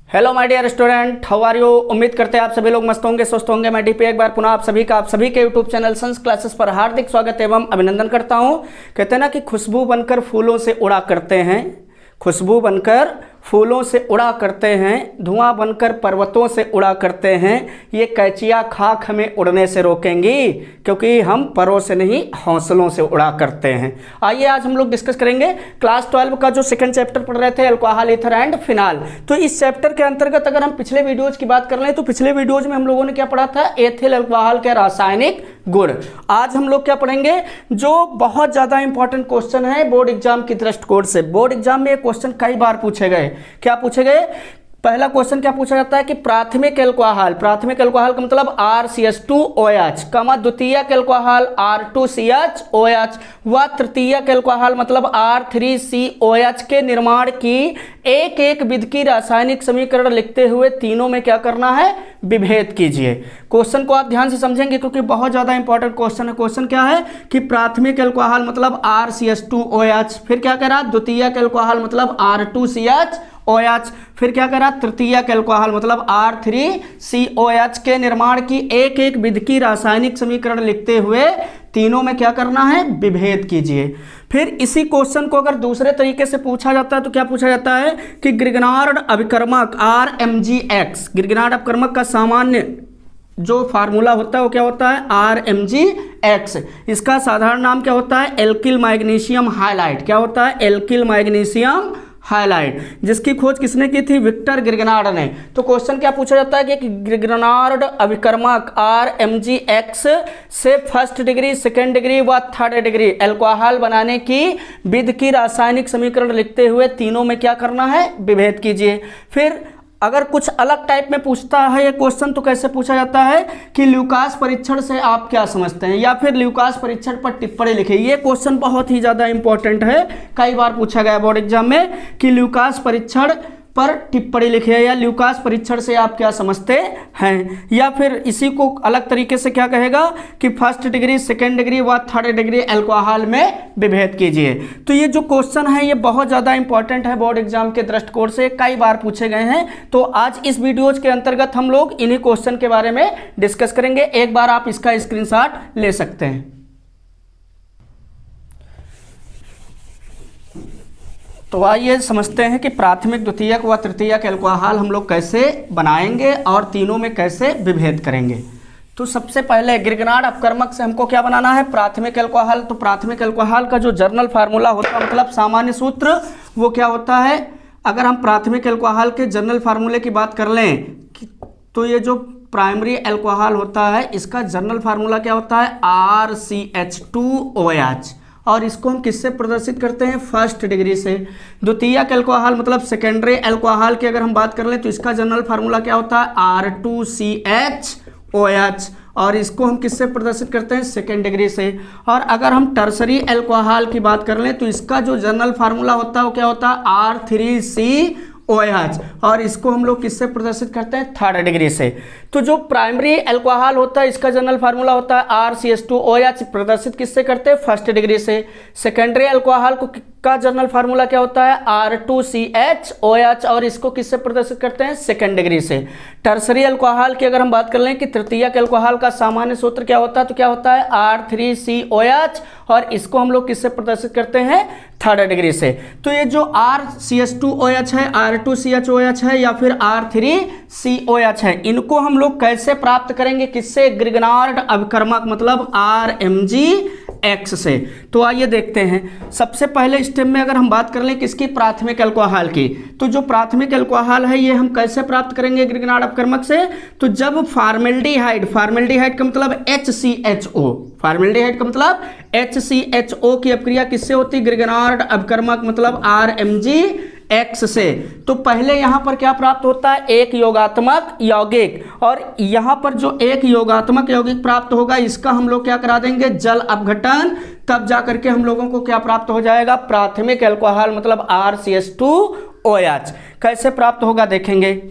Hello my dear student, how are you. उम्मीद करते हैं आप सभी लोग मस्त होंगे, स्वस्थ होंगे। मैं डीपी एक बार पुनः आप सभी के यूट्यूब चैनल संस क्लासेस पर हार्दिक स्वागत एवं अभिनंदन करता हूं। कहते हैं ना कि खुशबू बनकर फूलों से उड़ा करते हैं, खुशबू बनकर फूलों से उड़ा करते हैं, धुआं बनकर पर्वतों से उड़ा करते हैं। ये कैचिया खाक हमें उड़ने से रोकेंगी, क्योंकि हम परों से नहीं हौसलों से उड़ा करते हैं। आइए आज हम लोग डिस्कस करेंगे क्लास 12 का जो सेकंड चैप्टर पढ़ रहे थे, अल्कोहल, ईथर एंड फिनाल। तो इस चैप्टर के अंतर्गत अगर हम पिछले वीडियोज की बात कर लें तो पिछले वीडियोज में हम लोगों ने क्या पढ़ा था, एथिल अल्कोहल के रासायनिक गुण। आज हम लोग क्या पढ़ेंगे, जो बहुत ज्यादा इंपॉर्टेंट क्वेश्चन है बोर्ड एग्जाम की दृष्टिकोण से। बोर्ड एग्जाम में ये क्वेश्चन कई बार पूछे गए। क्या पूछे गए? पहला क्वेश्चन क्या पूछा जाता है कि प्राथमिक अल्कोहल का मतलब RCH2OH, द्वितीयक अल्कोहल R2CHOH व तृतीयक अल्कोहल मतलब R3COH के निर्माण की एक एक विधि की रासायनिक समीकरण लिखते हुए तीनों में क्या करना है, विभेद कीजिए। क्वेश्चन को आप ध्यान से समझेंगे क्योंकि बहुत ज्यादा इंपॉर्टेंट क्वेश्चन है। क्वेश्चन क्या है कि प्राथमिक अल्कोहल मतलब RCH2OH, फिर क्या करा, द्वितीयक अल्कोहल मतलब R2CHOH, फिर क्या करा, तृतीयक अल्कोहल मतलब R3COH के निर्माण की एक एक विधि की रासायनिक समीकरण लिखते हुए तीनों में क्या करना है, विभेद कीजिए। फिर इसी क्वेश्चन को अगर दूसरे तरीके से पूछा जाता है तो क्या पूछा जाता है कि ग्रिगनार्ड अभिकर्मक RMGX, ग्रिगनार्ड अभिकर्मक का सामान्य जो फार्मूला होता है वो क्या होता है, RMGX। इसका साधारण नाम क्या होता है, एल्किल मैग्नीशियम हाइलाइट। क्या होता है, एल्किल मैग्नीशियम हाइलाइट, जिसकी खोज किसने की थी, विक्टर ग्रिगनार्ड ने। तो क्वेश्चन क्या पूछा जाता है कि ग्रिगनार्ड अभिकर्मक RMGX से फर्स्ट डिग्री, सेकेंड डिग्री व थर्ड डिग्री अल्कोहल बनाने की विधि की रासायनिक समीकरण लिखते हुए तीनों में क्या करना है, विभेद कीजिए। फिर अगर कुछ अलग टाइप में पूछता है ये क्वेश्चन तो कैसे पूछा जाता है कि ल्यूकास परीक्षण से आप क्या समझते हैं, या फिर ल्यूकास परीक्षण पर टिप्पणी लिखिए। ये क्वेश्चन बहुत ही ज्यादा इंपॉर्टेंट है, कई बार पूछा गया बोर्ड एग्जाम में कि ल्यूकास परीक्षण पर टिप्पणी लिखिए या ल्यूकास परीक्षण से आप क्या समझते हैं। या फिर इसी को अलग तरीके से क्या कहेगा कि फर्स्ट डिग्री, सेकेंड डिग्री व थर्ड डिग्री अल्कोहल में विभेद कीजिए। तो ये जो क्वेश्चन है ये बहुत ज़्यादा इंपॉर्टेंट है बोर्ड एग्जाम के दृष्टिकोण से, कई बार पूछे गए हैं। तो आज इस वीडियोज के अंतर्गत हम लोग इन्हीं क्वेश्चन के बारे में डिस्कस करेंगे। एक बार आप इसका स्क्रीनशॉट ले सकते हैं। तो आइए समझते हैं कि प्राथमिक, द्वितीयक व तृतीयक अल्कोहल हम लोग कैसे बनाएंगे और तीनों में कैसे विभेद करेंगे। तो सबसे पहले ग्रिगनार्ड अपकर्मक से हमको क्या बनाना है, प्राथमिक अल्कोहल। तो प्राथमिक अल्कोहल का जो जर्नल फार्मूला होता है मतलब सामान्य सूत्र वो क्या होता है, अगर हम प्राथमिक अल्कोहल के जर्नल फार्मूले की बात कर लें तो ये जो प्राइमरी अल्कोहल होता है इसका जर्नल फार्मूला क्या होता है, RCH2OH, और इसको हम किससे प्रदर्शित करते हैं, फर्स्ट डिग्री से। द्वितीयक अल्कोहल मतलब सेकेंडरी अल्कोहल की अगर हम बात कर लें तो इसका जनरल फार्मूला क्या होता है, R2CHOH, और इसको हम किससे प्रदर्शित करते हैं, सेकेंड डिग्री से। और अगर हम टर्सरी अल्कोहल की बात कर लें तो इसका जो जनरल फार्मूला होता है वो क्या होता है, R3COH, और इसको हम लोग किससे प्रदर्शित करते हैं, थर्ड डिग्री से। तो जो प्राइमरी अल्कोहल होता है इसका जनरल फार्मूला होता है RCH2OH, प्रदर्शित किससे करते हैं, फर्स्ट डिग्री से। सेकेंडरी अल्कोहल का जनरल फार्मूला क्या होता है, R2CHOH, और इसको किससे प्रदर्शित करते हैं, सेकेंड डिग्री से। टर्सरी अल्कोहल की अगर हम बात कर लें कि तृतीयक अल्कोहल का सामान्य सूत्र क्या होता है, तो क्या होता है R3COH, और इसको हम लोग किससे प्रदर्शित करते हैं, थर्ड डिग्री से। तो ये जो RCH2OH है, R2CHOH है या फिर R3COH है, इनको हम लोग कैसे प्राप्त करेंगे, किससे, ग्रिगनार्ड अभिकर्मक मतलब RMGX से। तो आइए देखते हैं। सबसे पहले स्टेप में अगर हम बात कर लें किसकी, प्राथमिक अल्कोहल की, तो जो प्राथमिक अल्कोहल है ये हम कैसे प्राप्त करेंगे ग्रिगनार्ड अभिकर्मक से, तो जब फार्मेल्डिहाइड का मतलब HCHO, फार्मेल्डिहाइड का मतलब HCHO की अपक्रिया किससे होती, ग्रिगनार्ड अभिकर्मक मतलब RMGX से। तो पहले यहां पर क्या प्राप्त होता है, एक योगात्मक यौगिक, और यहां पर जो एक योगात्मक यौगिक प्राप्त होगा इसका हम लोग क्या करा देंगे, जल अपघटन, तब जाकर के हम लोगों को क्या प्राप्त हो जाएगा, प्राथमिक अल्कोहल मतलब RCH2OH। कैसे प्राप्त होगा देखेंगे।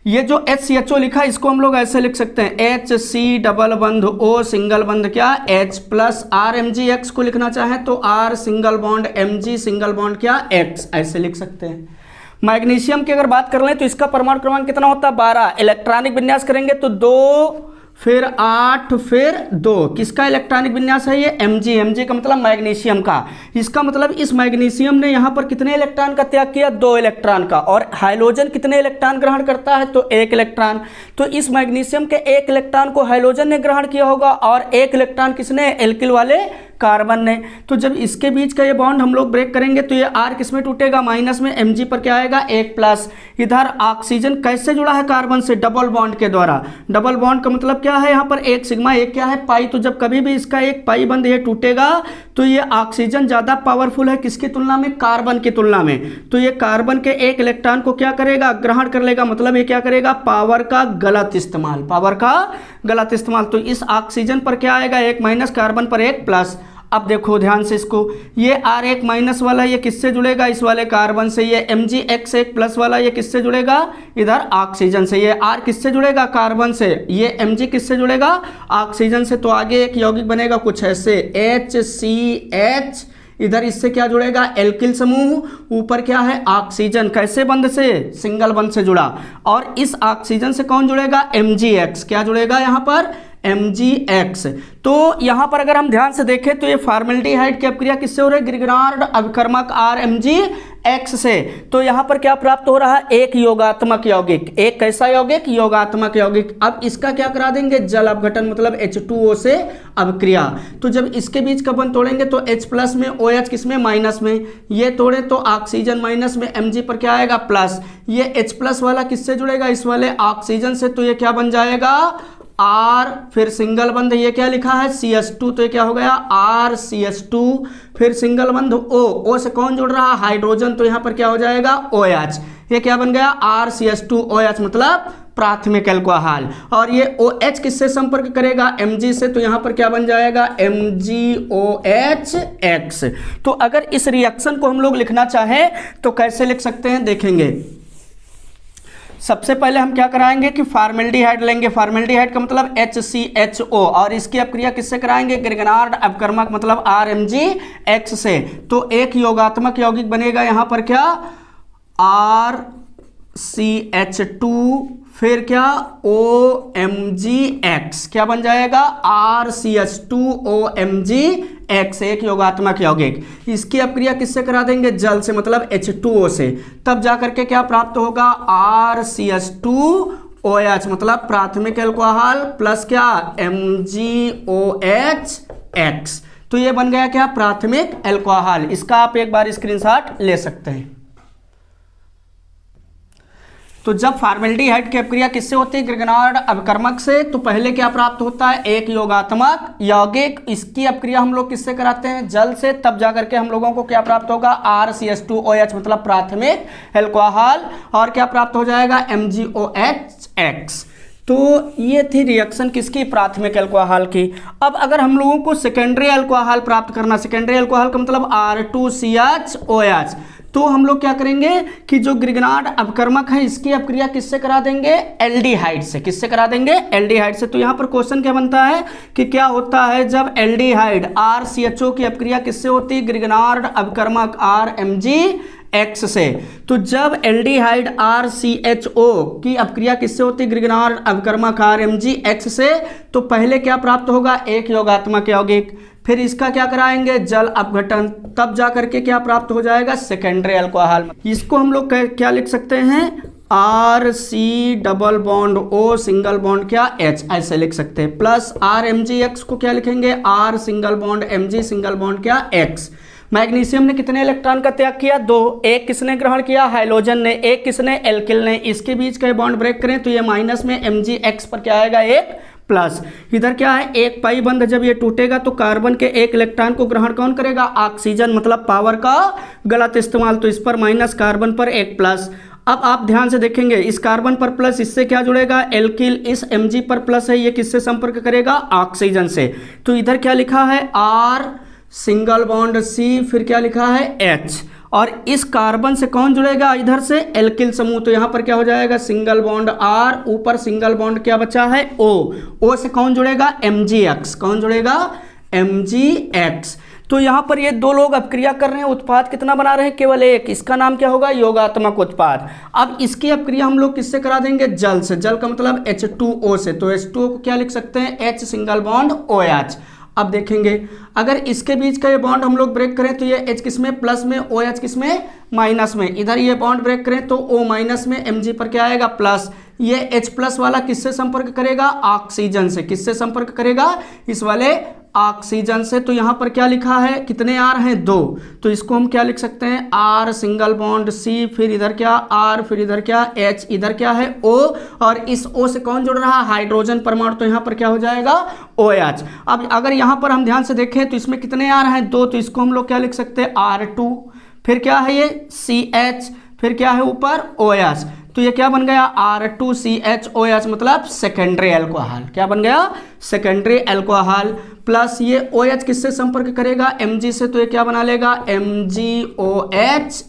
ये जो HCHO लिखा है इसको हम लोग ऐसे लिख सकते हैं, HC डबल बंध O सिंगल बंध क्या, H प्लस RMGX को लिखना चाहें तो R single bond MG single bond क्या, X, ऐसे लिख सकते हैं। मैग्नीशियम की अगर बात कर लें तो इसका परमाणु क्रमांक कितना होता है 12। इलेक्ट्रॉनिक विन्यास करेंगे तो 2 फिर 8 फिर 2। किसका इलेक्ट्रॉनिक विन्यास है ये Mg का मतलब मैग्नीशियम का। इसका मतलब इस मैग्नीशियम ने यहाँ पर कितने इलेक्ट्रॉन का त्याग किया 2 इलेक्ट्रॉन का। और हाइड्रोजन कितने इलेक्ट्रॉन ग्रहण करता है तो 1 इलेक्ट्रॉन। तो इस मैग्नीशियम के 1 इलेक्ट्रॉन को हाइड्रोजन ने ग्रहण किया होगा और 1 इलेक्ट्रॉन किसने एल्किल वाले कार्बन ने। तो जब इसके बीच का ये बॉन्ड हम लोग ब्रेक करेंगे तो ये R किस में टूटेगा माइनस में, Mg पर क्या आएगा 1 प्लस। इधर ऑक्सीजन कैसे जुड़ा है कार्बन से डबल बॉन्ड के द्वारा। डबल बॉन्ड का मतलब क्या है यहाँ पर 1 सिग्मा, एक क्या है पाई। तो जब कभी भी इसका एक पाई बंद ये टूटेगा तो ये ऑक्सीजन ज्यादा पावरफुल है किसकी तुलना में, कार्बन की तुलना में। तो ये कार्बन के 1 इलेक्ट्रॉन को क्या करेगा ग्रहण कर लेगा, मतलब ये क्या करेगा पावर का गलत इस्तेमाल, पावर का गलत इस्तेमाल। तो इस ऑक्सीजन पर क्या आएगा 1 माइनस, कार्बन पर 1 प्लस। अब देखो ध्यान से इसको, ये R1 माइनस वाला ये किससे जुड़ेगा इस वाले कार्बन से। ये Mgx1 प्लस वाला ये किससे जुड़ेगा इधर ऑक्सीजन से। ये R किससे जुड़ेगा कार्बन से, ये Mg किससे जुड़ेगा ऑक्सीजन से। तो आगे एक यौगिक बनेगा कुछ ऐसे HCH, इधर इससे क्या जुड़ेगा एल्किल समूह, ऊपर क्या है ऑक्सीजन, कैसे बंध से सिंगल बंध से जुड़ा। और इस ऑक्सीजन से कौन जुड़ेगा Mgx, क्या जुड़ेगा यहाँ पर Mgx। तो यहां पर अगर हम ध्यान से देखें तो ये फॉर्मेल्डिहाइड की अपक्रिया किससे हो रही है ग्रिगनार्ड अभिकर्मक RMgx से। तो यहां पर क्या प्राप्त हो रहा है एक योगात्मक यौगिक, एक कैसा यौगिक योगात्मक यौगिक। अब इसका क्या करा देंगे जल अपघटन, मतलब H2O से अभिक्रिया। तो जब इसके बीच का बंध तोड़ेंगे तो H प्लस में, OH किस में माइनस में, ये तोड़े तो ऑक्सीजन माइनस में, Mg पर क्या आएगा प्लस। ये H प्लस वाला किससे जुड़ेगा इस वाले ऑक्सीजन से। तो ये क्या बन जाएगा R, फिर सिंगल बंध ये क्या लिखा है CH2, तो ये क्या हो गया RCH2, फिर सिंगल बंध O से कौन जुड़ रहा है हाइड्रोजन, तो यहाँ पर क्या हो जाएगा OH। ये क्या बन गया RCH2OH मतलब प्राथमिक अल्कोहल। और ये OH किससे संपर्क करेगा Mg से, तो यहाँ पर क्या बन जाएगा MgOH। तो अगर इस रिएक्शन को हम लोग लिखना चाहें तो कैसे लिख सकते हैं देखेंगे। सबसे पहले हम क्या कराएंगे कि फॉर्मेल्डिहाइड लेंगे, फॉर्मेल्डिहाइड का मतलब HCHO, और इसकी अपक्रिया किससे कराएंगे ग्रिगनार्ड अपकर्मक मतलब RMgx से। तो एक योगात्मक यौगिक बनेगा यहाँ पर क्या RCH2, फिर क्या OMgx, क्या बन जाएगा RCH2OMgx, एक योगात्मक यौगिक। इसकी अपक्रिया किससे करा देंगे जल से मतलब H2O से, तब जाकर के क्या प्राप्त होगा RCH2OH मतलब प्राथमिक अल्कोहल प्लस क्या MgOH। तो ये बन गया क्या प्राथमिक अल्कोहल। इसका आप एक बार स्क्रीनशॉट ले सकते हैं। तो जब फॉर्मेल्डिहाइड की अपक्रिया किससे होती है ग्रिगनार्ड अपकर्मक से, तो पहले क्या प्राप्त होता है एक योगात्मक यौगिक। इसकी अपक्रिया हम लोग किससे कराते हैं जल से, तब जाकर के हम लोगों को क्या प्राप्त होगा RCH2OH मतलब प्राथमिक अल्कोहल, और क्या प्राप्त हो जाएगा MgOH। तो ये थी रिएक्शन किसकी प्राथमिक अल्कोहल की। अब अगर हम लोगों को सेकेंडरी अल्कोहल प्राप्त करना, सेकेंडरी अल्कोहल का मतलब R2CHOH, तो हम लोग क्या करेंगे कि जो ग्रिगनार्ड अपकर्मक है इसकी अपक्रिया किससे करा देंगे एल्डिहाइड से। किससे करा देंगे एल्डिहाइड से। तो यहाँ पर क्वेश्चन क्या बनता है कि क्या होता है जब एल्डिहाइड RCHO की अपक्रिया किससे होती है ग्रिगनार्ड अपकर्मक RMgx से। तो जब एल्डिहाइड RCHO की अपक्रिया किससे होती है ग्रिगनार्ड अपकर्मक RMgx से, तो पहले क्या प्राप्त होगा एक योगात्मक यौगिक, फिर इसका क्या कराएंगे जल अपघटन, तब जाकर के क्या प्राप्त हो जाएगा सेकेंडरी अल्कोहल। इसको हम लोग क्या लिख सकते हैं RC double bond O single bond क्या H, ऐसे लिख सकते हैं। प्लस RMgx को क्या लिखेंगे R single bond Mg single bond क्या X। मैग्नीशियम ने कितने इलेक्ट्रॉन का त्याग किया 2, एक किसने ग्रहण किया हाइड्रोजन ने, एक किसने एल्किल ने। इसके बीच का बॉन्ड ब्रेक करें तो ये माइनस में Mgx पर क्या आएगा 1 प्लस। इधर क्या है एक पाई बंध जब ये टूटेगा तो कार्बन के 1 इलेक्ट्रॉन को ग्रहण कौन करेगा ऑक्सीजन, मतलब पावर का गलत इस्तेमाल। तो इस पर माइनस कार्बन पर 1 प्लस। अब आप ध्यान से देखेंगे इस कार्बन पर प्लस, इससे क्या जुड़ेगा एल्किल, इस Mg पर प्लस है ये किससे संपर्क करेगा ऑक्सीजन से। तो इधर क्या लिखा है R सिंगल बॉन्ड C, फिर क्या लिखा है H, और इस कार्बन से कौन जुड़ेगा इधर से एल्किल समूह। तो यहां पर क्या हो जाएगा सिंगल बॉन्ड R, ऊपर सिंगल बॉन्ड क्या बचा है O से कौन जुड़ेगा Mgx, कौन जुड़ेगा Mgx। तो यहाँ पर ये दो लोग अपक्रिया कर रहे हैं, उत्पाद कितना बना रहे हैं, केवल एक, इसका नाम क्या होगा, योगात्मक उत्पाद। अब इसकी अपक्रिया हम लोग किससे करा देंगे, जल से, जल का मतलब H2O से, तो H2O को क्या लिख सकते हैं, H सिंगल बॉन्ड OH। अब देखेंगे अगर इसके बीच का ये बॉन्ड हम लोग ब्रेक करें तो ये H किस में, प्लस में, OH किस में, माइनस में। इधर ये बॉन्ड ब्रेक करें तो O माइनस में, Mg पर क्या आएगा, प्लस। ये H प्लस वाला किससे संपर्क करेगा, ऑक्सीजन से। किससे संपर्क करेगा, इस वाले ऑक्सीजन से। तो यहाँ पर क्या लिखा है, कितने आर हैं, 2, तो इसको हम क्या लिख सकते हैं, R सिंगल बॉन्ड C, फिर इधर क्या R, फिर इधर क्या H, इधर क्या है O, और इस O से कौन जुड़ रहा है, हाइड्रोजन परमाणु, तो यहाँ पर क्या हो जाएगा, OH। अब अगर यहाँ पर हम ध्यान से देखें तो इसमें कितने आर हैं, 2, तो इसको हम लोग क्या लिख सकते हैं, R2, फिर क्या है ये CH, फिर क्या है ऊपर OH, तो ये क्या बन गया, R2CHOH, मतलब सेकेंडरी एल्कोहल। क्या बन गया, सेकेंडरी एल्कोहल। प्लस ये OH किससे संपर्क करेगा, Mg से, तो ये क्या बना लेगा, MgOH।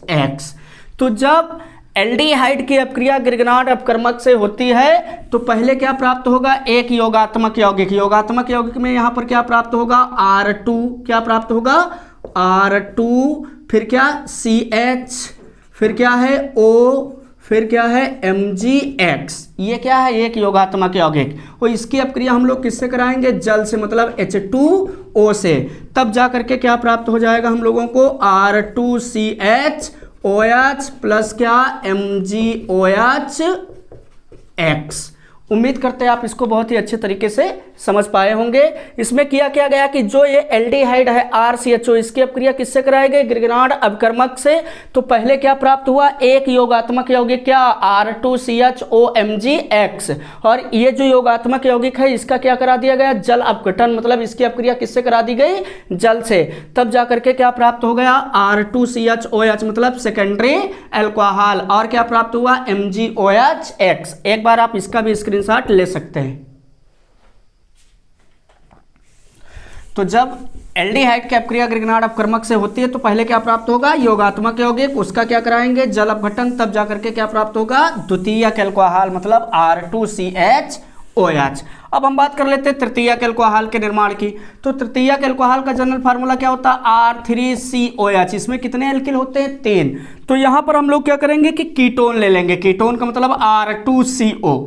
तो जब एल्डिहाइड की अपक्रिया गिरगनाट अपकर्मक से होती है तो पहले क्या प्राप्त होगा, एक योगात्मक यौगिक। योगात्मक यौगिक में यहाँ पर क्या प्राप्त होगा, R2, क्या प्राप्त होगा, R2, फिर क्या CH, फिर क्या है O, फिर क्या है MgX। ये क्या है, एक योगात्मक यौगिक, और इसकी अपक्रिया हम लोग किससे कराएंगे, जल से, मतलब H2O से। तब जा करके क्या प्राप्त हो जाएगा हम लोगों को, R2CHOH प्लस क्या, MgOH। उम्मीद करते हैं आप इसको बहुत ही अच्छे तरीके से समझ पाए होंगे। इसमें किया क्या गया कि जो ये एल्डिहाइड है RCHO, इसकी अपक्रिया किससे कराई गई, गिरगनाट अपकर्मक से। तो पहले क्या प्राप्त हुआ, एक योगात्मक यौगिक, क्या, R2CHOMgX, और ये जो योगात्मक यौगिक है इसका क्या करा दिया गया, जल अपघटन, मतलब इसकी अपक्रिया किससे करा दी गई, जल से। तब जाकर के क्या प्राप्त हो गया, R2CHOH, मतलब सेकेंडरी एल्कोहल, और क्या प्राप्त हुआ, MgOH। एक बार आप इसका भी स्क्रीनशॉट ले सकते हैं। तो जब एल्डिहाइड की अपक्रिया गिरगनाट अपकर्मक से होती है तो पहले क्या प्राप्त होगा, योगात्मक यौगिक, उसका क्या कराएंगे, जल अपघटन, तब जाकर के क्या प्राप्त होगा, द्वितीयक एल्कोहल, मतलब R2CHOH। अब हम बात कर लेते हैं तृतीयक एल्कोहल के निर्माण की। तो तृतीयक एल्कोहल का जनरल फार्मूला क्या होता है, R3COH। इसमें कितने एल्किल होते हैं, 3। तो यहां पर हम लोग क्या करेंगे कि कीटोन ले लेंगे। कीटोन का मतलब R2CO,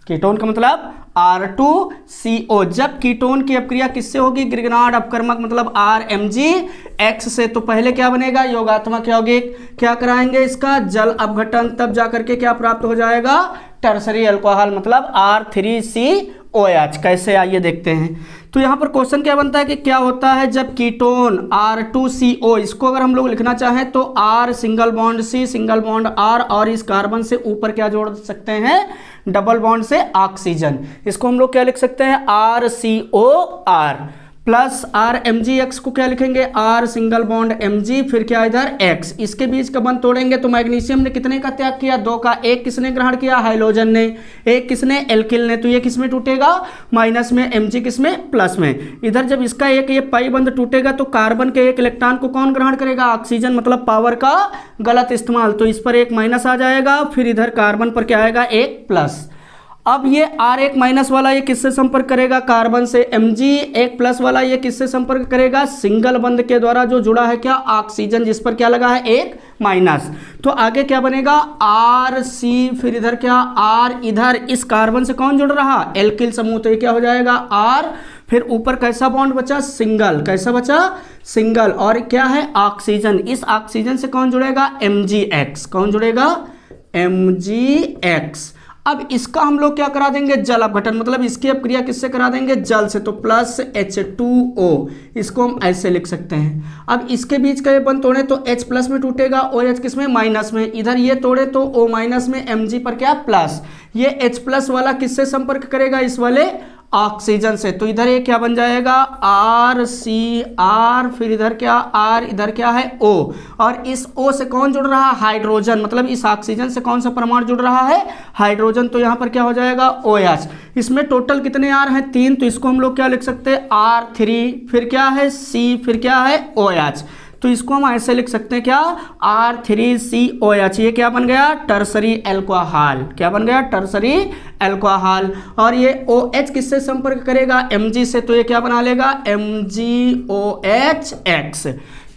कीटोन का मतलब R2CO। जब कीटोन की अपक्रिया किससे होगी, गिरगनाट अपकर्मक, मतलब RMgX से। तो पहले क्या बनेगा, योगात्मक यौगिक, क्या कराएंगे, इसका जल अपघटन, तब जाकर के क्या प्राप्त हो जाएगा, टर्सरी अल्कोहल, मतलब R3COH। कैसे, आइए देखते हैं। तो यहाँ पर क्वेश्चन क्या बनता है कि क्या होता है जब कीटोन R2CO, इसको अगर हम लोग लिखना चाहें तो R single bond C single bond R, और इस कार्बन से ऊपर क्या जोड़ सकते हैं, डबल बॉन्ड से ऑक्सीजन। इसको हम लोग क्या लिख सकते हैं, RCOR प्लस RMgX को क्या लिखेंगे, R सिंगल बॉन्ड Mg, फिर क्या इधर X। इसके बीच का बंध तोड़ेंगे तो मैग्नीशियम ने कितने का त्याग किया, 2 का। एक किसने ग्रहण किया, हाइड्रोजन ने। एक किसने, एल्किल ने। तो ये किसमें टूटेगा, माइनस में, Mg किसमें, प्लस में। इधर जब इसका एक ये पाई बंध टूटेगा तो कार्बन के एक इलेक्ट्रॉन को कौन ग्रहण करेगा, ऑक्सीजन, मतलब पावर का गलत इस्तेमाल। तो इस पर एक माइनस आ जाएगा, फिर इधर कार्बन पर क्या आएगा, एक प्लस। अब ये R1 माइनस वाला ये किससे संपर्क करेगा, कार्बन से। Mg एक प्लस वाला ये किससे संपर्क करेगा, सिंगल बंध के द्वारा जो जुड़ा है क्या, ऑक्सीजन, जिस पर क्या लगा है, एक माइनस। तो आगे क्या बनेगा, RC, फिर इधर क्या R, इधर इस कार्बन से कौन जुड़ रहा, एल्किल समूह, तो ये क्या हो जाएगा R, फिर ऊपर कैसा बॉन्ड बचा, सिंगल। कैसा बचा, सिंगल, और क्या है, ऑक्सीजन। इस ऑक्सीजन से कौन जुड़ेगा, MgX। कौन जुड़ेगा, MgX। अब इसका हम लोग क्या करा देंगे, जल अपघटन, मतलब इसकी अपक्रिया किससे करा देंगे, जल से। तो प्लस H2O, इसको हम ऐसे लिख सकते हैं। अब इसके बीच का ये बंध तोड़े तो H प्लस में टूटेगा, OH किस में, माइनस में। इधर ये तोड़े तो O माइनस में, Mg पर क्या, प्लस। ये H प्लस वाला किससे संपर्क करेगा, इस वाले ऑक्सीजन से। तो इधर ये क्या बन जाएगा, RCR, फिर इधर क्या R, इधर क्या है O, और इस O से कौन जुड़ रहा है, हाइड्रोजन, मतलब इस ऑक्सीजन से कौन सा परमाणु जुड़ रहा है, हाइड्रोजन। तो यहाँ पर क्या हो जाएगा, OH। इसमें टोटल कितने R हैं, 3। तो इसको हम लोग क्या लिख सकते हैं, R3, फिर क्या है C, फिर क्या है OH। तो इसको हम ऐसे लिख सकते हैं क्या, R3COH, ये क्या बन गया, टर्सरी एल्कोहल। क्या बन गया, टर्सरी एल्कोहल। और ये OH किससे संपर्क करेगा, Mg से, तो ये क्या बना लेगा, MgOH।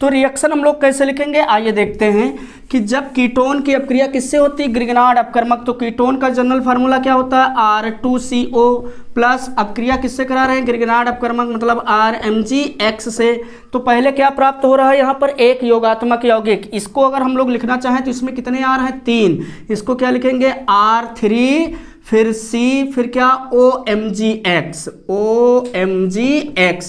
तो रिएक्शन हम लोग कैसे लिखेंगे, आइए देखते हैं कि जब कीटोन की अपक्रिया किससे होती है, ग्रिगनार्ड अपकर्मक, तो कीटोन का जनरल फार्मूला क्या होता है, R2CO प्लस अपक्रिया किससे करा रहे हैं, ग्रिगनार्ड अपकर्मक मतलब RMgX से। तो पहले क्या प्राप्त हो रहा है यहाँ पर, एक योगात्मक यौगिक। इसको अगर हम लोग लिखना चाहें तो इसमें कितने R हैं, 3। इसको क्या लिखेंगे, R3 फिर C फिर क्या, OMgX।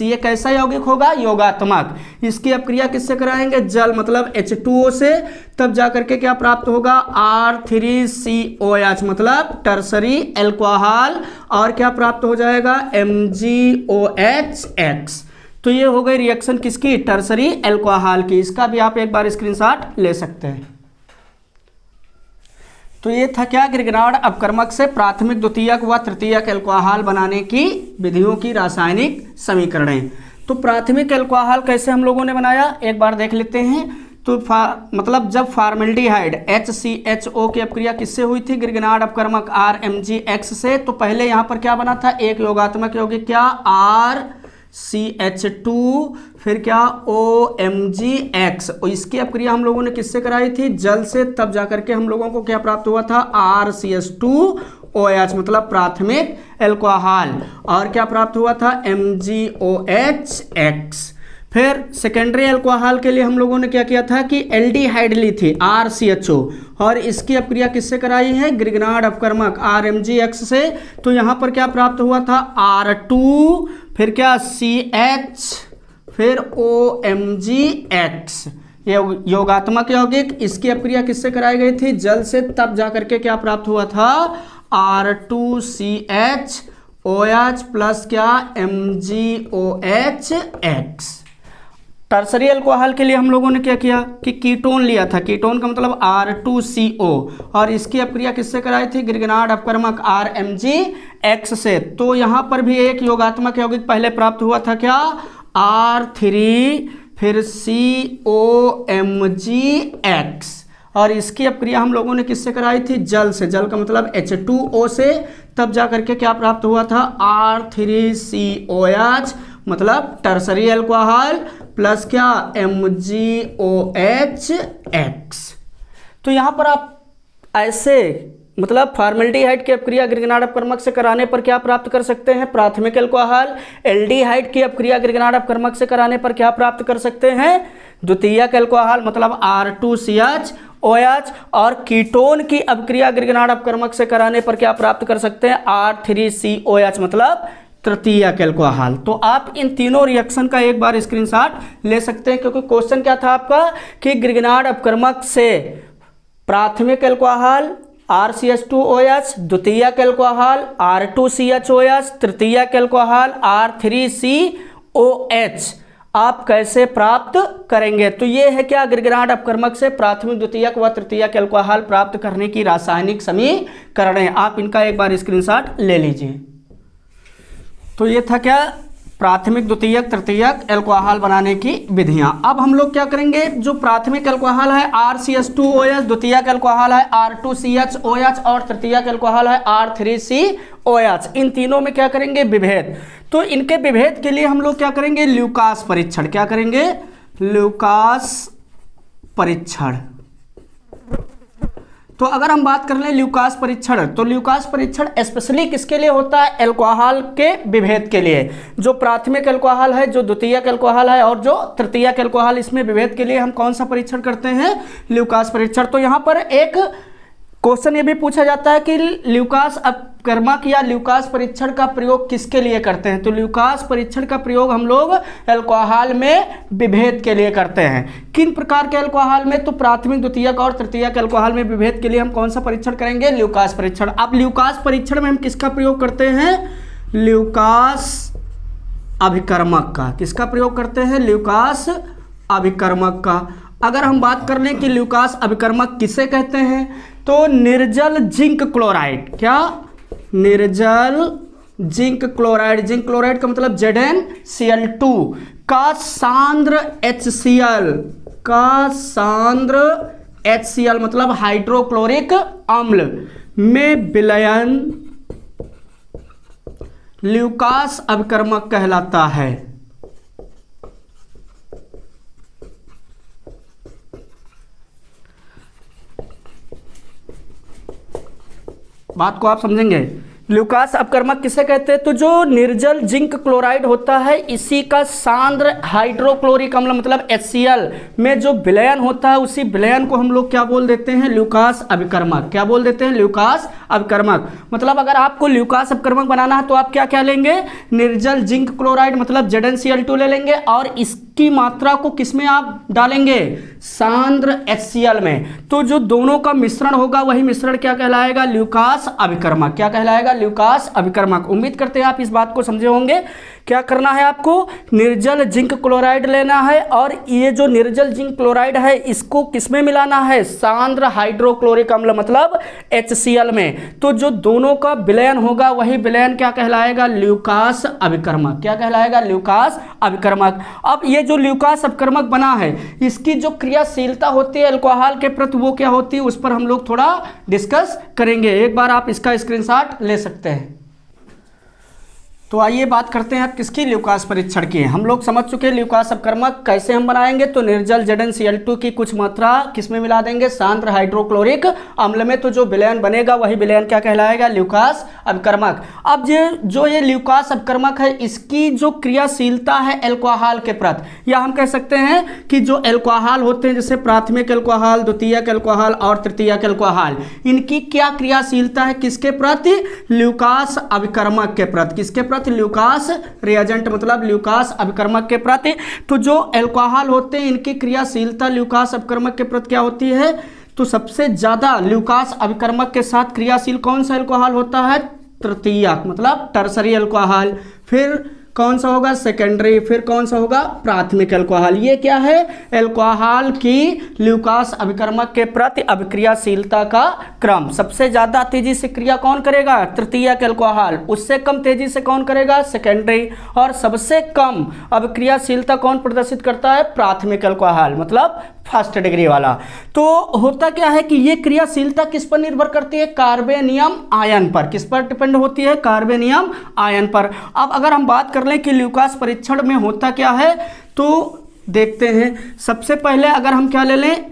ये कैसा यौगिक होगा, योगात्मक। इसकी अपक्रिया किससे कराएंगे, जल मतलब H2O से, तब जाकर के क्या प्राप्त होगा, R3COH मतलब टर्सरी एल्कोहल। और क्या प्राप्त हो जाएगा, MgOH। तो ये हो गई रिएक्शन किसकी, टर्सरी एल्कोहल की। इसका भी आप एक बार स्क्रीनशॉट ले सकते हैं। तो ये था क्या, ग्रिगनार्ड अपकर्मक से प्राथमिक, द्वितीयक व तृतीयक एल्कोहल बनाने की विधियों की रासायनिक समीकरणें। तो प्राथमिक एल्कोहल कैसे हम लोगों ने बनाया, एक बार देख लेते हैं। तो मतलब जब फॉर्मेल्डिहाइड HCHO की अपक्रिया किससे हुई थी, ग्रिगनार्ड अपकर्मक RMgX से। तो पहले यहाँ पर क्या बना था, एक योगात्मक यौगिक क्या, RCH2 फिर क्या, OMgX। और इसकी अपक्रिया हम लोगों ने किससे कराई थी, जल से, तब जाकर के हम लोगों को क्या प्राप्त हुआ था, RCH2OH मतलब प्राथमिक एल्कोहल। और क्या प्राप्त हुआ था, MgOH। फिर सेकेंडरी एल्कोहल के लिए हम लोगों ने क्या किया था कि एल्डिहाइड ली थी, RCHO, और इसकी अपक्रिया किससे कराई है, ग्रिगनार्ड अपकर्मक RMgX से। तो यहाँ पर क्या प्राप्त हुआ था, R2 फिर क्या, CH फिर OMgX, ये योगात्मक यौगिक। इसकी अपक्रिया किससे कराई गई थी, जल से, तब जाकर के क्या प्राप्त हुआ था, R2CHOH प्लस क्या, MgOH। टर्सरी एल्कोहल के लिए हम लोगों ने क्या किया कि कीटोन लिया था, कीटोन का मतलब R2CO, और इसकी अपक्रिया किससे कराई थी, ग्रिगनार्ड अपकर्मक RMgX से। तो यहाँ पर भी एक योगात्मक यौगिक पहले प्राप्त हुआ था क्या, R3 फिर COMgX, और इसकी अपक्रिया हम लोगों ने किससे कराई थी, जल से, जल का मतलब H2O से, तब जाकर के क्या प्राप्त हुआ था, R3COH मतलब टर्सरी एल्कोहल प्लस क्या, MgOH। तो यहाँ पर आप ऐसे मतलब फॉर्मेल्डिहाइड की अपक्रिया ग्रिगनार्ड अपकर्मक से कराने पर क्या प्राप्त कर सकते हैं, प्राथमिक एल्कोहल। एल्डिहाइड की अपक्रिया ग्रिगनार्ड अपकर्मक से कराने पर क्या प्राप्त कर सकते हैं, द्वितीयक एल्कोहल मतलब R2CHOH। और कीटोन की अपक्रिया ग्रिगनार्ड अपकर्मक से कराने पर क्या प्राप्त कर सकते हैं, R3COH मतलब तृतीयक एल्कोहल। तो आप इन तीनों रिएक्शन का एक बार स्क्रीनशॉट ले सकते हैं, क्योंकि क्वेश्चन क्या था आपका कि ग्रिगनार्ड अपकर्मक से प्राथमिक एल्कोहल RCH2OH, द्वितीयक एल्कोहल R2CHOH, तृतीयक एल्कोहल R3COH आप कैसे प्राप्त करेंगे। तो ये है क्या, ग्रिगनार्ड अपकर्मक से प्राथमिक, द्वितीयक व तृतीयक एल्कोहल प्राप्त करने की रासायनिक समीकरणें। आप इनका एक बार स्क्रीनशॉट ले लीजिए। तो ये था क्या, प्राथमिक, द्वितीयक, तृतीयक एल्कोहल बनाने की विधियां। अब हम लोग क्या करेंगे, जो प्राथमिक एल्कोहल है RCH2OH, द्वितीयक एल्कोहल है R2CHOH और तृतीयक एल्कोहल है R3COH, इन तीनों में क्या करेंगे, विभेद। तो इनके विभेद के लिए हम लोग क्या करेंगे, ल्यूकास परीक्षण। क्या करेंगे, ल्यूकास परीक्षण। तो अगर हम बात कर लें ल्यूकास परीक्षण, तो ल्यूकास परीक्षण स्पेशली किसके लिए होता है, एल्कोहल के विभेद के लिए। जो प्राथमिक एल्कोहल है, जो द्वितीयक एल्कोहल है और जो तृतीयक एल्कोहल, इसमें विभेद के लिए हम कौन सा परीक्षण करते हैं, ल्यूकास परीक्षण। तो यहाँ पर एक क्वेश्चन ये भी पूछा जाता है कि ल्यूकास अपकर्मक या ल्यूकास परीक्षण का प्रयोग किसके लिए करते हैं। तो ल्यूकास परीक्षण का प्रयोग हम लोग एल्कोहल में विभेद के लिए करते हैं। किन प्रकार के एल्कोहल में, तो प्राथमिक, द्वितीयक और तृतीयक एल्कोहल में विभेद के लिए हम कौन सा परीक्षण करेंगे, ल्यूकास परीक्षण। अब ल्यूकास परीक्षण में हम किसका प्रयोग करते हैं, ल्यूकास अभिकर्मक का। किसका प्रयोग करते हैं, ल्यूकास अभिकर्मक का। अगर हम बात कर लें कि ल्यूकास अभिकर्मक किसे कहते हैं, तो निर्जल जिंक क्लोराइड। क्या, निर्जल जिंक क्लोराइड। जिंक क्लोराइड का मतलब ZnCl2 का सांद्र HCl का सांद्र HCl मतलब हाइड्रोक्लोरिक अम्ल में विलयन ल्यूकास अभिकर्मक कहलाता है। बात को आप समझेंगे। ल्यूकास अपकर्मक किसे कहते हैं? तो जो निर्जल जिंक क्लोराइड होता है इसी का सांद्र हाइड्रोक्लोरिक अम्ल मतलब HCl में जो विलयन होता है उसी विलयन को हम लोग क्या बोल देते हैं? ल्यूकास अभिकर्मक। क्या बोल देते हैं? ल्यूकास अभिकर्मक। मतलब अगर आपको ल्यूकास अभिकर्मक बनाना है तो आप क्या क्या लेंगे? निर्जल जिंक क्लोराइड मतलब ZnCl2 ले लेंगे और इसकी मात्रा को किसमें आप डालेंगे? सांद्र HCl में। तो जो दोनों का मिश्रण होगा वही मिश्रण क्या कहलाएगा? ल्यूकास अभिकर्मक। क्या कहलाएगा? ल्यूकास अभिकर्मक। उम्मीद करते हैं आप इस बात को समझे होंगे। क्या करना है आपको? निर्जल जिंक क्लोराइड लेना है और ये जो निर्जल जिंक क्लोराइड है इसको किसमें मिलाना है? सांद्र हाइड्रोक्लोरिक अम्ल मतलब HCl में। तो जो दोनों का विलयन होगा वही विलयन क्या कहलाएगा? ल्यूकास अभिकर्मक। क्या कहलाएगा? ल्यूकास अभिकर्मक। अब ये जो ल्यूकास अभिकर्मक बना है इसकी जो क्रियाशीलता होती है अल्कोहल के प्रति वो क्या होती है उस पर हम लोग थोड़ा डिस्कस करेंगे। एक बार आप इसका स्क्रीनशॉट ले सकते हैं। तो आइए बात करते हैं आप किसकी? ल्यूकास परीक्षण की। हम लोग समझ चुके हैं ल्यूकास अपकर्मक कैसे हम बनाएंगे। तो निर्जल ZnCl2 की कुछ मात्रा किसमें मिला देंगे? सांद्र हाइड्रोक्लोरिक अम्ल में। तो जो विलयन बनेगा वही विलयन क्या कहलाएगा? ल्यूकास अपकर्मक। अब जो ये ल्यूकास अपकर्मक है इसकी जो क्रियाशीलता है अल्कोहल के प्रति, या हम कह सकते हैं कि जो अल्कोहल होते हैं जैसे प्राथमिक अल्कोहल, द्वितीयक अल्कोहल और तृतीयक अल्कोहल, इनकी क्या क्रियाशीलता है? किसके प्रति? ल्यूकास अभिकर्मक के प्रति। किसके प्रति? ल्यूकास रिएजेंट मतलब ल्यूकास अभिकर्मक के प्रति। तो जो अल्कोहल होते हैं इनकी क्रियाशीलता ल्यूकास अभिकर्मक के प्रति क्या होती है? तो सबसे ज्यादा ल्यूकास अभिकर्मक के साथ क्रियाशील कौन सा अल्कोहल होता है? तृतीयक मतलब टर्सरी अल्कोहल। फिर कौन सा होगा? सेकेंडरी। फिर कौन सा होगा? प्राथमिक अल्कोहल। ये क्या है? अल्कोहल की ल्यूकास अभिकर्मक के प्रति अभिक्रियाशीलता का क्रम। सबसे ज्यादा तेजी से क्रिया कौन करेगा? तृतीयक अल्कोहल। उससे कम तेजी से कौन करेगा? सेकेंडरी। और सबसे कम अभिक्रियाशीलता कौन प्रदर्शित करता है? प्राथमिक अल्कोहल मतलब फर्स्ट डिग्री वाला। तो होता क्या है कि ये क्रियाशीलता किस पर निर्भर करती है? कार्बेनियम आयन पर। किस पर डिपेंड होती है? कार्बेनियम आयन पर। अब अगर हम बात कर लें कि ल्यूकास परीक्षण में होता क्या है तो देखते हैं। सबसे पहले अगर हम क्या ले लें?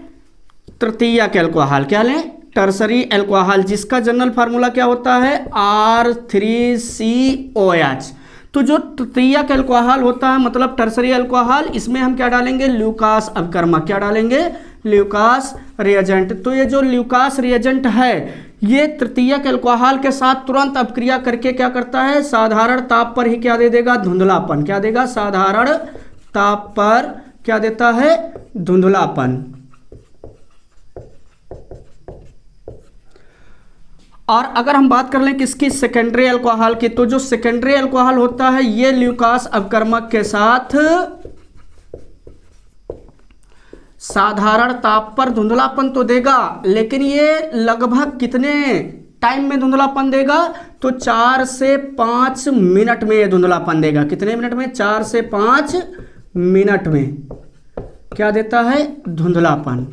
तृतीयक अल्कोहल। क्या लें? टर्सरी अल्कोहल, जिसका जनरल फार्मूला क्या होता है? R3COH। तो जो तृतीयक अल्कोहल होता है मतलब टर्सरी अल्कोहल, इसमें हम क्या डालेंगे? ल्यूकास अभिकर्मक। क्या डालेंगे? Lucas reagent. तो ये जो ल्यूकास रिएजेंट है ये तृतीयक अल्कोहल के साथ तुरंत अपक्रिया करके क्या करता है? साधारण ताप पर ही क्या दे देगा? धुंधलापन। क्या देगा? साधारण ताप पर क्या देता है? धुंधलापन। और अगर हम बात कर लें किसकी? सेकेंडरी अल्कोहल की, तो जो सेकेंडरी अल्कोहल होता है ये ल्यूकास अभिकर्मक के साथ साधारण ताप पर धुंधलापन तो देगा, लेकिन ये लगभग कितने टाइम में धुंधलापन देगा? तो 4 से 5 मिनट में ये धुंधलापन देगा। कितने मिनट में? 4 से 5 मिनट में क्या देता है? धुंधलापन।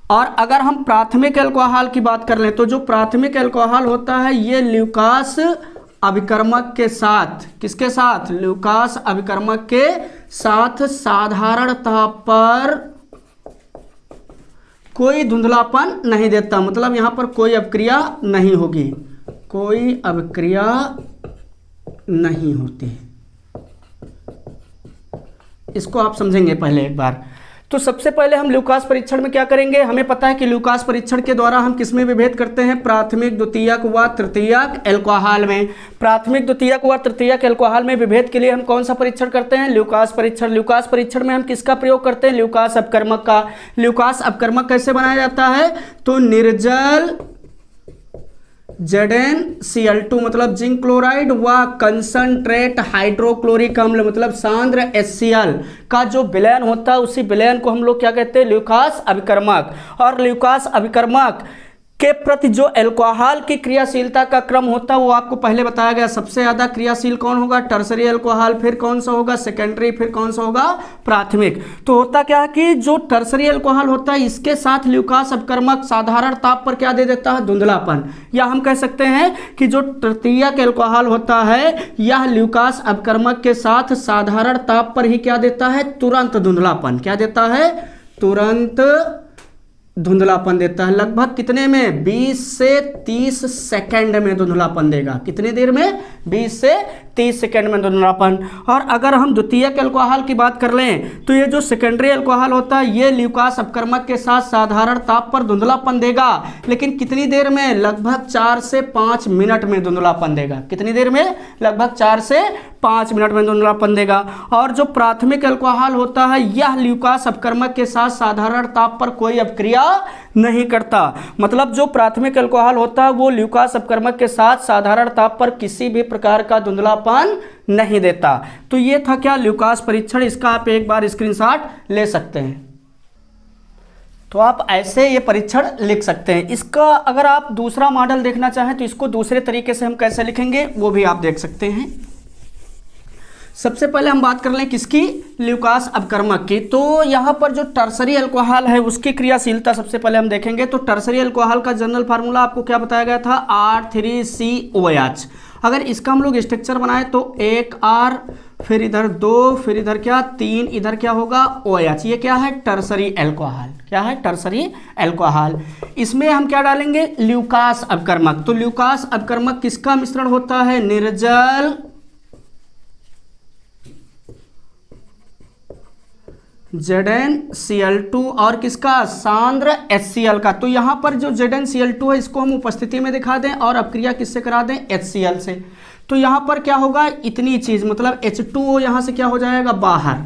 और अगर हम प्राथमिक अल्कोहल की बात कर लें तो जो प्राथमिक अल्कोहल होता है ये ल्यूकास अभिकर्मक के साथ, किसके साथ? ल्यूकास अभिकर्मक के साथ साधारण ताप पर कोई धुंधलापन नहीं देता। मतलब यहां पर कोई अभिक्रिया नहीं होगी, कोई अभिक्रिया नहीं होती। इसको आप समझेंगे पहले एक बार। तो सबसे पहले हम ल्यूकास परीक्षण में क्या करेंगे? हमें पता है कि ल्यूकास परीक्षण के द्वारा हम किसमें विभेद करते हैं? प्राथमिक, द्वितीयक व तृतीयक अल्कोहल में। प्राथमिक, द्वितीयक व तृतीयक अल्कोहल में विभेद के लिए हम कौन सा परीक्षण करते हैं? ल्यूकास परीक्षण। ल्यूकास परीक्षण में हम किसका प्रयोग करते हैं? ल्यूकास अपकर्मक का। ल्यूकास अपकर्मक कैसे बनाया जाता है? तो निर्जल ZnCl2 मतलब जिंक क्लोराइड व कंसंट्रेट हाइड्रोक्लोरिक अम्ल मतलब सांद्र HCl का जो विलयन होता है उसी विलयन को हम लोग क्या कहते हैं? ल्यूकास अभिकर्मक। और ल्यूकास अभिकर्मक के प्रति जो अल्कोहल की क्रियाशीलता का क्रम होता है वो आपको पहले बताया गया। सबसे ज्यादा क्रियाशील कौन होगा? टर्सरी अल्कोहल, फिर कौन सा होगा? सेकेंडरी, फिर कौन सा होगा? प्राथमिक। तो होता क्या है कि जो टर्सरी अल्कोहल होता है इसके साथ ल्यूकास अपकर्मक साधारण ताप पर क्या दे देता है? धुंधलापन। या हम कह सकते हैं कि जो तृतीयक अल्कोहल होता है यह ल्यूकास अपकर्मक के साथ साधारण ताप पर ही क्या देता है? तुरंत धुंधलापन। क्या देता है? तुरंत धुंधलापन देता है। लगभग कितने में? 20 से 30 सेकंड में धुंधलापन देगा। कितनी देर में? 20 से 30 सेकंड में धुंधलापन। और अगर हम द्वितीयक अल्कोहल की बात कर लें तो ये जो सेकेंडरी अल्कोहल होता है ये ल्यूकास अपकर्मक के साथ साधारण ताप पर धुंधलापन देगा, लेकिन कितनी देर में? लगभग 4 से 5 मिनट में धुंधलापन देगा। कितनी देर में? लगभग 4 से 5 मिनट में धुंधलापन देगा। और जो प्राथमिक अल्कोहल होता है यह ल्यूकास अपकर्मक के साथ साधारण ताप पर कोई अपक्रिया नहीं करता। मतलब जो प्राथमिक अल्कोहल होता है वो ल्यूकास अपकर्मक के साथ साधारण ताप पर किसी भी प्रकार का धुंधलापन नहीं देता। तो ये था क्या? ल्यूकास परीक्षण। इसका आप एक बार स्क्रीनशॉट ले सकते हैं। तो आप ऐसे ये परीक्षण लिख सकते हैं। इसका अगर आप दूसरा मॉडल देखना चाहें तो इसको दूसरे तरीके से हम कैसे लिखेंगे वो भी आप देख सकते हैं। सबसे पहले हम बात कर लें किसकी? ल्यूकास अपकर्मक की। तो यहाँ पर जो टर्सरी अल्कोहल है उसकी क्रियाशीलता सबसे पहले हम देखेंगे। तो टर्सरी अल्कोहल का जनरल फार्मूला आपको क्या बताया गया था? R3COH। अगर इसका हम लोग स्ट्रक्चर बनाए तो 1 R, फिर इधर 2, फिर इधर क्या 3, इधर क्या होगा? OH। ये क्या है? Tertiary alcohol. क्या है? Tertiary alcohol. इसमें हम क्या डालेंगे? ल्यूकास अपकर्मक। तो ल्यूकास अपकर्मक किसका मिश्रण होता है? निर्जल ZnCl2 और किसका? सांद्र HCl का। तो यहां पर जो ZnCl2 है इसको हम उपस्थिति में दिखा दें और अपक्रिया किससे करा दें? HCl से। तो यहां पर क्या होगा? इतनी चीज मतलब H2O यहां से क्या हो जाएगा? बाहर।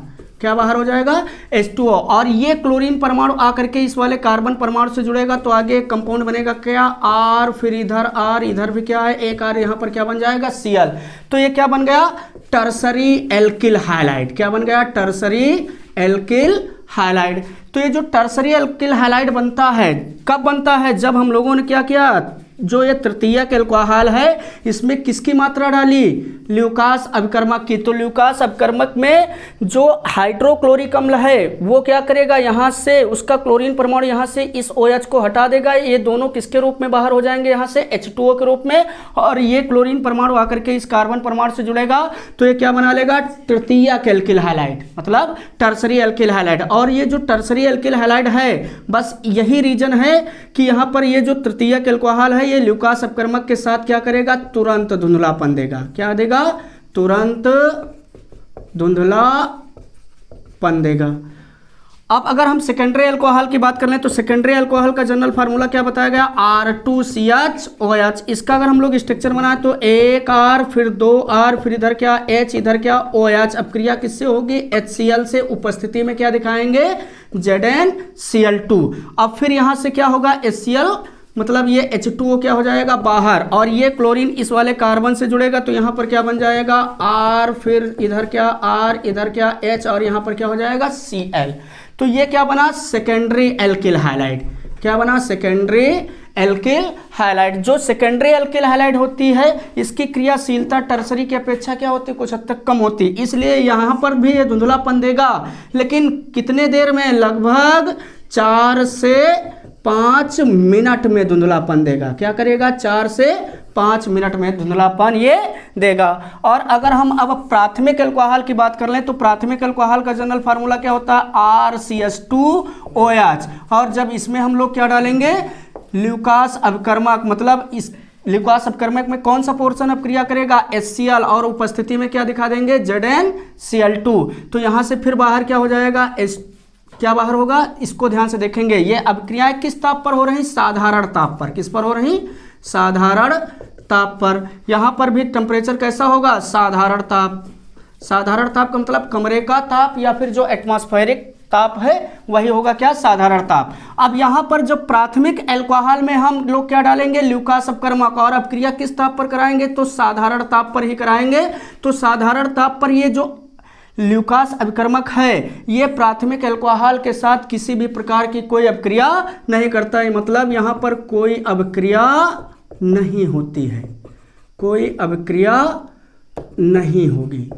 क्या बाहर हो जाएगा? H2O। और ये क्लोरीन परमाणु आकर के इस वाले कार्बन परमाणु से जुड़ेगा तो आगे एक कंपाउंड बनेगा क्या? R, फिर इधर R, इधर भी क्या है? एक R, यहां पर क्या बन जाएगा? Cl। तो ये क्या बन गया? Tertiary alkyl halide. क्या बन गया? Tertiary alkyl halide. तो ये जो टर्सरी एल्किल हाइलाइड बनता है कब बनता है? जब हम लोगों ने क्या किया? जो ये तृतीयक अल्कोहल है इसमें किसकी मात्रा डाली? ल्यूकास अपकर्मक की। तो ल्यूकास अपकर्मक में जो हाइड्रोक्लोरिक अम्ल है वो क्या करेगा? यहाँ से उसका क्लोरीन परमाणु यहाँ से इस OH को हटा देगा। ये दोनों किसके रूप में बाहर हो जाएंगे? यहाँ से H2O के रूप में। और ये क्लोरीन परमाणु आकर के इस कार्बन परमाणु से जुड़ेगा तो ये क्या बना लेगा? तृतीयक एल्किल हाइलाइड, मतलब टर्सरी एल्किल हाइलाइड। और ये जो टर्सरी एल्किल हाइलाइड है बस यही रीजन है कि यहाँ पर ये जो तृतीयक अल्कोहल है ये ल्यूकास अपकर्मक के साथ क्या करेगा? तुरंत धुंधलापन देगा। क्या देगा? तुरंत धुंधलापन देगा। अब अगर हम सेकेंडरी अल्कोहल की बात कर लें तो सेकेंडरी अल्कोहल का जनरल फार्मूला क्या बताया गया? R2CHOH। इसका अगर हम लोग स्ट्रक्चर बनाए तो 1 R, फिर 2 R, फिर इधर क्या H, इधर क्या OH। अब क्रिया किससे होगी? HCl से। उपस्थिति में क्या दिखाएंगे? ZnCl2। अब फिर यहां से क्या होगा? HCl, मतलब ये H2O क्या हो जाएगा? बाहर। और ये क्लोरीन इस वाले कार्बन से जुड़ेगा तो यहाँ पर क्या बन जाएगा? R, फिर इधर क्या R, इधर क्या H, और यहाँ पर क्या हो जाएगा? Cl। तो ये क्या बना? Secondary alkyl halide. क्या बना? Secondary alkyl halide. जो सेकेंडरी एल्किल हाइलाइड होती है इसकी क्रियाशीलता टर्सरी की अपेक्षा क्या होती है? कुछ हद तक कम होती, इसलिए यहाँ पर भी ये धुंधलापन देगा, लेकिन कितने देर में? लगभग 4 से 5 मिनट में धुंधलापन देगा। क्या करेगा? 4 से 5 मिनट में धुंधलापन ये देगा। और अगर हम अब प्राथमिक अल्कोहल की बात कर लें तो प्राथमिक अल्कोहल का जनरल फार्मूला क्या होता है? RCH2OH। और जब इसमें हम लोग क्या डालेंगे? ल्यूकास अपकर्मक, मतलब इस ल्यूकास अपकर्मक में कौन सा पोर्शन अपक्रिया करेगा? HCl। और उपस्थिति में क्या दिखा देंगे? ZnCl2। तो यहां से फिर बाहर क्या हो जाएगा? क्या बाहर होगा? इसको ध्यान से देखेंगे। ये अपक्रियाएं किस ताप पर हो रही? साधारण ताप पर। किस पर हो रही? साधारण ताप पर। यहां पर भी टेम्परेचर कैसा होगा? साधारण ताप। साधारण ताप का मतलब कमरे का ताप या फिर जो एटमॉस्फेरिक ताप है वही होगा क्या? साधारण ताप। अब यहां पर जब प्राथमिक अल्कोहल में हम लोग क्या डालेंगे? ल्यूकास अपकर्मक। और अपक्रिया किस ताप पर कराएंगे? तो साधारण ताप पर ही कराएंगे। तो साधारण ताप पर ये जो ल्यूकास अभिकर्मक है, ये प्राथमिक अल्कोहल के साथ किसी भी प्रकार की कोई अभिक्रिया नहीं करता है। मतलब यहाँ पर कोई अभिक्रिया नहीं होती है, कोई अभिक्रिया नहीं होगी।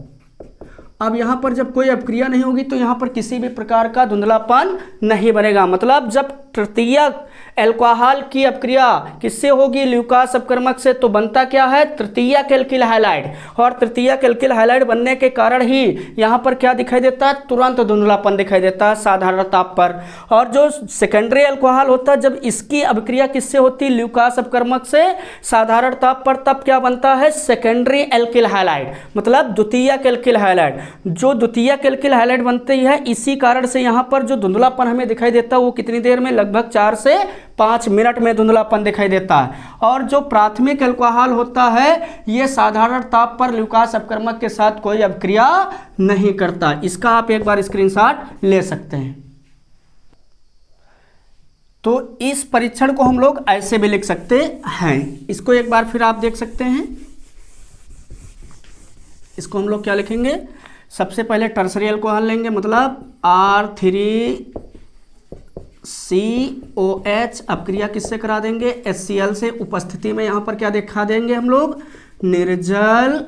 अब यहाँ पर जब कोई अभिक्रिया नहीं होगी तो यहाँ पर किसी भी प्रकार का धुंधलापन नहीं बनेगा। मतलब जब तृतीयक अल्कोहल की अभिक्रिया किससे होगी, ल्यूकास अपकर्मक से, तो बनता क्या है, तृतीयक एल्किल हैलाइड। और तृतीयक एल्किल हैलाइड बनने के कारण ही यहाँ पर क्या दिखाई देता है, तुरंत धुंधलापन दिखाई देता है साधारण ताप पर। और जो सेकेंडरी अल्कोहल होता है, जब इसकी अभिक्रिया किससे होती है, ल्यूकास अपकर्मक से साधारण ताप पर, तब क्या बनता है, सेकेंडरी एल्किल हैलाइड, मतलब द्वितीयक एल्किल हैलाइड। जो द्वितीयक एल्किल हैलाइड बनती है, इसी कारण से यहाँ पर जो धुंधलापन हमें दिखाई देता है वो कितनी देर में, लगभग 4 से 5 मिनट में धुंधलापन दिखाई देता है। और जो प्राथमिक अल्कोहल होता है, ये साधारण ताप पर ल्यूकास अपकर्मक के साथ कोई अभिक्रिया नहीं करता। इसका आप एक बार स्क्रीनशॉट ले सकते हैं। तो इस परीक्षण को हम लोग ऐसे भी लिख सकते हैं। इसको एक बार फिर आप देख सकते हैं। इसको हम लोग क्या लिखेंगे, सबसे पहले टर्सरी अल्कोहल लेंगे, मतलब R3COH, अपक्रिया किससे करा देंगे, HCl से। उपस्थिति में यहाँ पर क्या दिखा देंगे हम लोग, निर्जल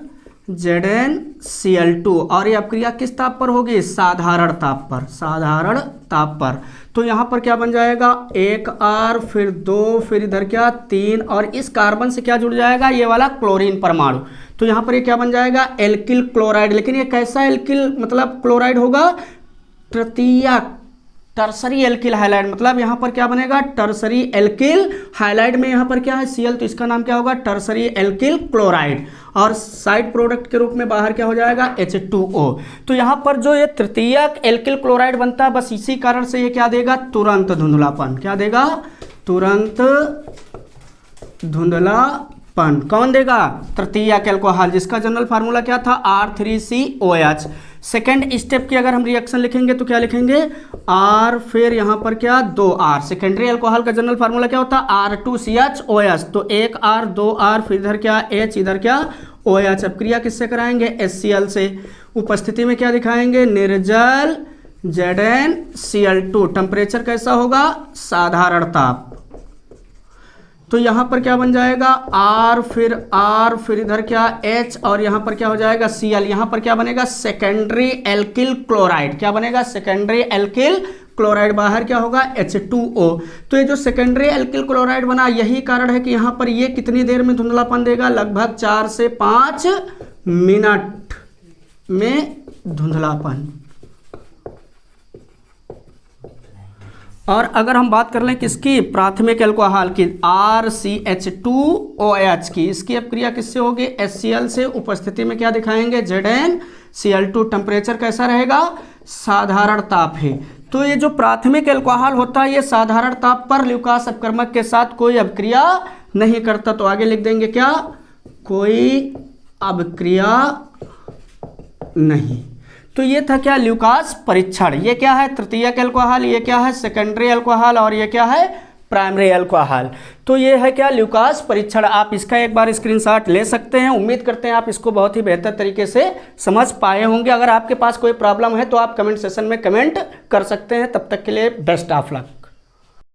ZnCl2। और ये अपक्रिया किस ताप पर होगी, साधारण ताप पर, साधारण ताप पर। तो यहाँ पर क्या बन जाएगा, 1 R, फिर 2, फिर इधर क्या 3, और इस कार्बन से क्या जुड़ जाएगा, ये वाला क्लोरीन परमाणु। तो यहाँ पर ये क्या बन जाएगा, एल्किल क्लोराइड। लेकिन ये कैसा एल्किल मतलब क्लोराइड होगा, तृतीयक टर्सरी एल्किल हाइलाइड। मतलब यहाँ पर क्या बनेगा, टर्सरी एल्किल हाइलाइड में यहाँ पर क्या है, Cl, तो इसका नाम क्या होगा, टर्सरी एल्किल क्लोराइड। और साइड प्रोडक्ट के रूप में बाहर क्या हो जाएगा, H2O। तो यहाँ पर जो ये तृतीयक एल्किल क्लोराइड बनता है, बस इसी कारण से ये क्या देगा, तुरंत धुंधलापन। क्या देगा, तुरंत धुंधलापन। कौन देगा, तृतीयक अल्कोहल, जिसका जनरल फार्मूला क्या था, R3COH। सेकेंड स्टेप की अगर हम रिएक्शन लिखेंगे तो क्या लिखेंगे, R, फिर यहाँ पर क्या 2R। सेकेंडरी अल्कोहल का जनरल फार्मूला क्या होता है, R2CHOH। तो 1R 2R, फिर इधर क्या H, इधर क्या OH। अब क्रिया किससे कराएंगे, HCl से। उपस्थिति में क्या दिखाएंगे, निर्जल ZnCl2। टेम्परेचर कैसा होगा, साधारण ताप। तो यहाँ पर क्या बन जाएगा, R, फिर इधर क्या H, और यहाँ पर क्या हो जाएगा Cl। यहाँ पर क्या बनेगा, सेकेंडरी एल्किल क्लोराइड। क्या बनेगा, सेकेंडरी एल्किल क्लोराइड। बाहर क्या होगा, H2O। तो ये जो सेकेंडरी एल्किल क्लोराइड बना, यही कारण है कि यहाँ पर ये कितनी देर में धुंधलापन देगा, लगभग 4 से 5 मिनट में धुंधलापन। और अगर हम बात कर लें किसकी, प्राथमिक अल्कोहल की, RCH2OH की, इसकी अपक्रिया किससे होगी, HCl से। उपस्थिति में क्या दिखाएंगे, ZnCl2। टेम्परेचर कैसा रहेगा, साधारण ताप है। तो ये जो प्राथमिक अल्कोहल होता है, ये साधारण ताप पर ल्यूकास अपकर्मक के साथ कोई अभिक्रिया नहीं करता। तो आगे लिख देंगे क्या, कोई अभिक्रिया नहीं। तो ये था क्या, ल्यूकास परीक्षण। ये क्या है, तृतीयक अल्कोहल, ये क्या है, सेकेंडरी अल्कोहल, और ये क्या है, प्राइमरी अल्कोहल। तो ये है क्या, ल्यूकास परीक्षण। आप इसका एक बार स्क्रीनशॉट ले सकते हैं। उम्मीद करते हैं आप इसको बहुत ही बेहतर तरीके से समझ पाए होंगे। अगर आपके पास कोई प्रॉब्लम है तो आप कमेंट सेशन में कमेंट कर सकते हैं। तब तक के लिए बेस्ट ऑफ लक।